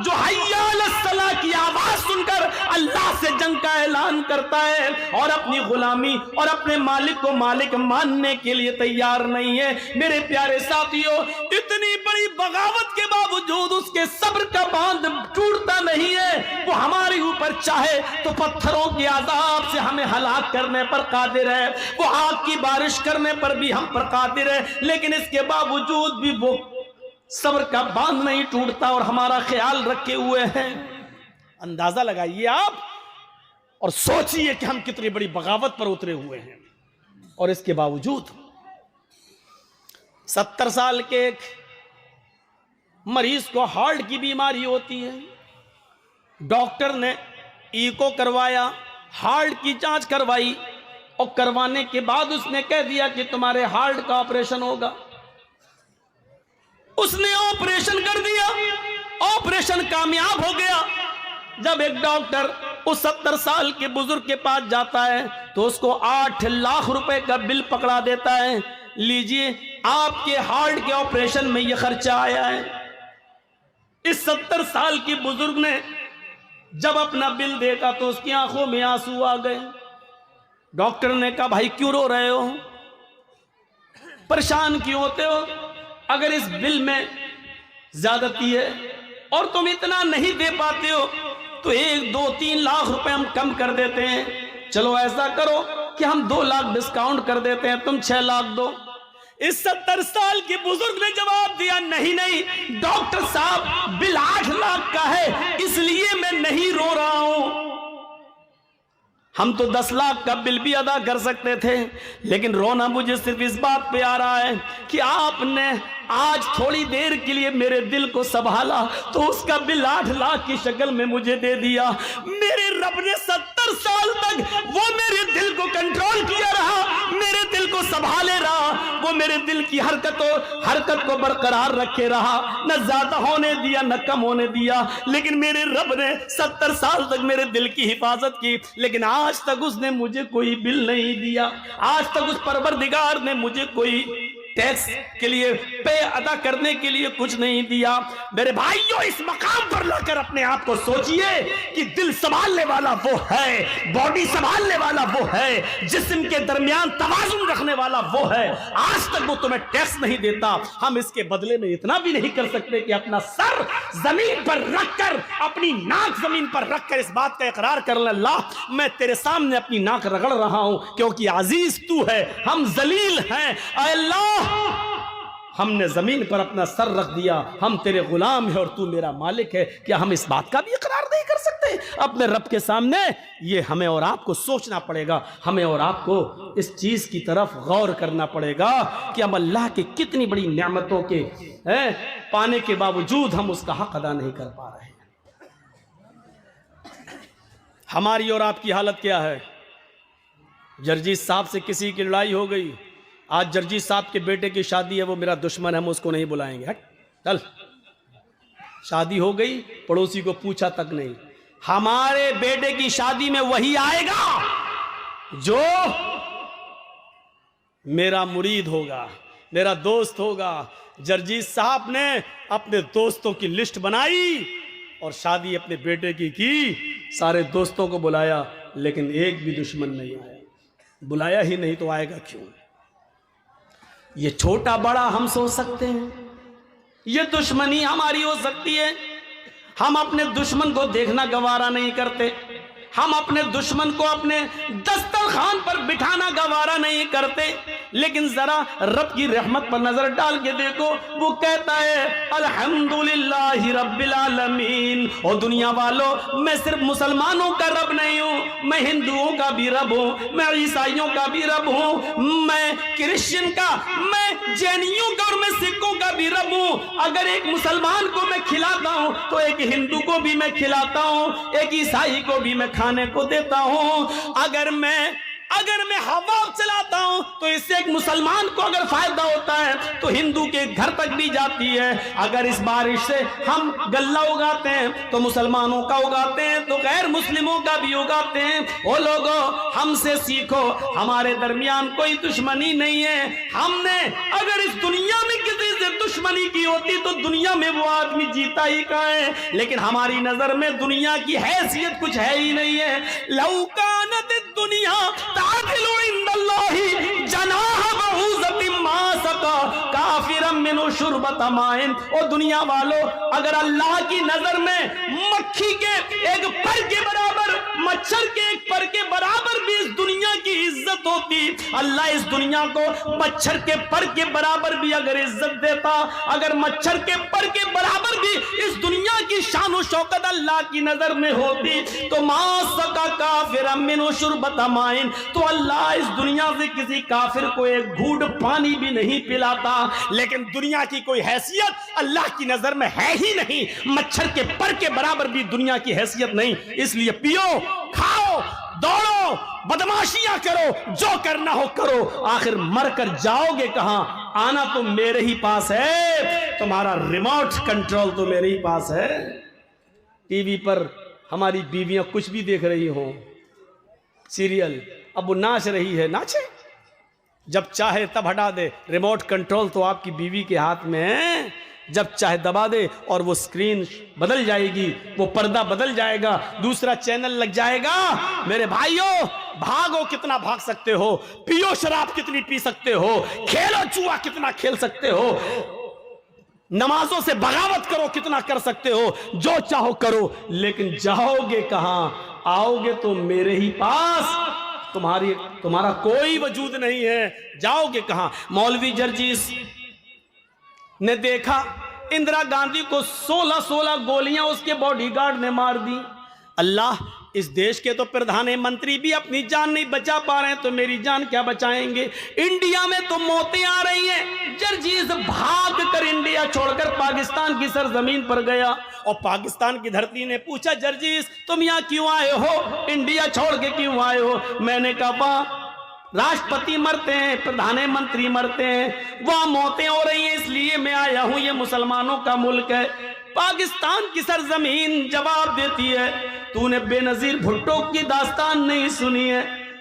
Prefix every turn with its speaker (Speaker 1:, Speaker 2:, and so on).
Speaker 1: जो हय्या अलस सलाह की आवाज सुनकर अल्लाह से जंग का ऐलान करता है और अपनी गुलामी और अपने मालिक को मालिक मानने के लिए तैयार नहीं है। मेरे प्यारे साथियों, इतनी बड़ी बगावत के बावजूद उसके सब्र का बांध टूटता नहीं है। वो हमारे ऊपर चाहे तो पत्थरों के अज़ाब से हमें हलाक करने पर कादिर है, वो आग की बारिश करने पर भी हम पर कादिर है, लेकिन इसके बावजूद भी वो सब्र का बांध नहीं टूटता और हमारा ख्याल रखे हुए हैं। अंदाजा लगाइए आप और सोचिए कि हम कितनी बड़ी बगावत पर उतरे हुए हैं। और इसके बावजूद 70 साल के एक मरीज को हार्ट की बीमारी होती है, डॉक्टर ने ईको करवाया, हार्ट की जांच करवाई और करवाने के बाद उसने कह दिया कि तुम्हारे हार्ट का ऑपरेशन होगा। उसने ऑपरेशन कर दिया, ऑपरेशन कामयाब हो गया। जब एक डॉक्टर उस 70 साल के बुजुर्ग के पास जाता है तो उसको 8 लाख रुपए का बिल पकड़ा देता है, लीजिए आपके हार्ट के ऑपरेशन में यह खर्चा आया है। इस 70 साल की बुजुर्ग ने जब अपना बिल देखा तो उसकी आंखों में आंसू आ गए। डॉक्टर ने कहा, भाई क्यों रो रहे हो, परेशान क्यों होते हो? अगर इस बिल में ज्यादती है और तुम इतना नहीं दे पाते हो तो 1, 2, 3 लाख रुपए हम कम कर देते हैं। चलो ऐसा करो कि हम 2 लाख डिस्काउंट कर देते हैं, तुम 6 लाख दो। इस 70 साल के बुजुर्ग ने जवाब दिया, नहीं नहीं डॉक्टर साहब, बिल 8 लाख का है इसलिए मैं नहीं रो रहा हूं। हम तो 10 लाख का बिल भी अदा कर सकते थे, लेकिन रोना मुझे सिर्फ इस बात पे आ रहा है कि आपने आज थोड़ी देर के लिए मेरे दिल को संभाला तो उसका बिल 8 लाख की शक्ल में मुझे दे दिया। मेरे रब ने 70 साल तक वो मेरे दिल को कंट्रोल किया रहा, मेरे दिल को संभाले रहा, वो मेरे दिल की हरकत को बरकरार रखे रहा, न ज्यादा होने दिया न कम होने दिया। लेकिन मेरे रब ने 70 साल तक मेरे दिल की हिफाजत की, लेकिन आज तक उसने मुझे कोई बिल नहीं दिया। आज तक उस परवरदिगार ने मुझे कोई टैक्स के लिए पे अदा करने के लिए कुछ नहीं दिया। मेरे भाइयों, इस मकाम पर लाकर अपने आप को सोचिए कि दिल संभालने वाला वो है, बॉडी संभालने वाला वो है, जिस्म के दरमियान तवाज़ुन रखने वाला वो है। आज तक वो तुम्हें टैक्स नहीं देता। हम इसके बदले में इतना भी नहीं कर सकते कि अपना सर जमीन पर रखकर, अपनी नाक जमीन पर रखकर इस बात का इकरार कर ले, अल्लाह मैं तेरे सामने अपनी नाक रगड़ रहा हूं क्योंकि अजीज तू है, हम जलील हैं। अल्लाह, हमने जमीन पर अपना सर रख दिया, हम तेरे गुलाम हैं और तू मेरा मालिक है। क्या हम इस बात का भी इकरार नहीं कर सकते अपने रब के सामने? ये हमें और आपको सोचना पड़ेगा, हमें और आपको इस चीज की तरफ गौर करना पड़ेगा कि हम अल्लाह की कितनी बड़ी नेमतों के पाने के बावजूद हम उसका हक अदा नहीं कर पा रहे हैं। हमारी और आपकी हालत क्या है? जर्जीत साहब से किसी की लड़ाई हो गई, आज जर्जीत साहब के बेटे की शादी है, वो मेरा दुश्मन है, हम उसको नहीं बुलाएंगे, हट चल। शादी हो गई, पड़ोसी को पूछा तक नहीं। हमारे बेटे की शादी में वही आएगा जो मेरा मुरीद होगा, मेरा दोस्त होगा। जर्जीत साहब ने अपने दोस्तों की लिस्ट बनाई और शादी अपने बेटे की सारे दोस्तों को बुलाया, लेकिन एक भी दुश्मन नहीं आया। बुलाया ही नहीं तो आएगा क्यों? ये छोटा बड़ा हम सोच सकते हैं, ये दुश्मनी हमारी हो सकती है। हम अपने दुश्मन को देखना गवारा नहीं करते, हम अपने दुश्मन को अपने दस्तरखान पर बिठाना गवारा नहीं करते। लेकिन जरा रब की रहमत पर नजर डाल के देखो, वो कहता है अल्हम्दुलिल्लाहि रब्बिल आलमीन। और दुनिया वालों, मैं सिर्फ मुसलमानों का रब नहीं हूँ, मैं हिंदुओं का भी रब हूँ, मैं ईसाइयों का भी रब हूँ, मैं क्रिश्चियन का, मैं जैनियों का और मैं सिखों का भी रब हूँ। अगर एक मुसलमान को मैं खिलाता हूँ तो एक हिंदू को भी मैं खिलाता हूँ, एक ईसाई को भी मैं खाने को देता हूँ। अगर मैं हवा चलाता हूं तो इससे एक मुसलमान को अगर फायदा होता है तो हिंदू के घर तक भी जाती है। अगर इस बारिश से हम गल्ला उगाते हैं तो मुसलमानों का उगाते हैं तो गैर मुस्लिमों का भी उगाते हैं। ओ लोगों, हमसे सीखो, हमारे दरमियान कोई दुश्मनी नहीं है। हमने अगर इस दुनिया में किसी से दुश्मनी की होती तो दुनिया में वो आदमी जीता ही कहाँ है। लेकिन हमारी नजर में दुनिया की हैसियत कुछ है ही नहीं है। लौकानत दुनिया तादिलु इंदल्लाहि जनाह बऊज़तिन मा सका काफिरम मिनु शुरबत माइन। ओ दुनिया वालों, अगर अल्लाह की नजर में मक्खी के एक पर के बराबर, मच्छर के एक पर के बराबर भी इस दुनिया की इज्जत होती, अल्लाह इस दुनिया को मच्छर के पर के बराबर भी अगर इज्जत देता, अगर मच्छर के पर के बराबर भी इस दुनिया की शान और शौकत अल्लाह की नजर में होती तो मा सका काफिर मिनु शुरबत माइन, तो अल्लाह इस दुनिया से किसी काफिर को एक घूंट पानी भी नहीं पिलाता। लेकिन दुनिया की कोई हैसियत अल्लाह की नजर में है ही नहीं, मच्छर के पर के बराबर भी दुनिया की हैसियत नहीं। इसलिए पियो, खाओ, दौड़ो, बदमाशियां करो, जो करना हो करो, आखिर मरकर जाओगे कहां? आना तो मेरे ही पास है, तुम्हारा रिमोट कंट्रोल तो मेरे ही पास है। टीवी पर हमारी बीवियां कुछ भी देख रही हो, सीरियल, अब वो नाच रही है, नाचे, जब चाहे तब हटा दे। रिमोट कंट्रोल तो आपकी बीवी के हाथ में है, जब चाहे दबा दे और वो स्क्रीन बदल जाएगी, वो पर्दा बदल जाएगा, दूसरा चैनल लग जाएगा। मेरे भाइयों, भागो कितना भाग सकते हो, पियो शराब कितनी पी सकते हो, खेलो जुआ कितना खेल सकते हो, नमाजों से बगावत करो कितना कर सकते हो, जो चाहो करो, लेकिन जाओगे कहां? आओगे तो मेरे ही पास, तुम्हारा कोई वजूद नहीं है, जाओगे कहां? मौलवी जर्जीस ने देखा इंदिरा गांधी को 16 गोलियां उसके बॉडीगार्ड ने मार दी। अल्लाह, इस देश के तो प्रधानमंत्री भी अपनी जान नहीं बचा पा रहे हैं, तो मेरी जान क्या बचाएंगे? इंडिया में तो मौतें आ रही हैं। जर्जीस भाग कर इंडिया छोड़कर पाकिस्तान की सरजमीन पर गया और पाकिस्तान की धरती ने पूछा, जर्जीस तुम यहाँ क्यों आए हो, इंडिया छोड़ के क्यों आए हो? मैंने कहा, राष्ट्रपति मरते हैं, प्रधानमंत्री मरते हैं, वहां मौतें हो रही हैं, इसलिए मैं आया हूं, ये मुसलमानों का मुल्क है। पाकिस्तान की सरजमीन जवाब देती है, तूने बेनजीर भुट्टो की दास्तान नहीं सुनी है।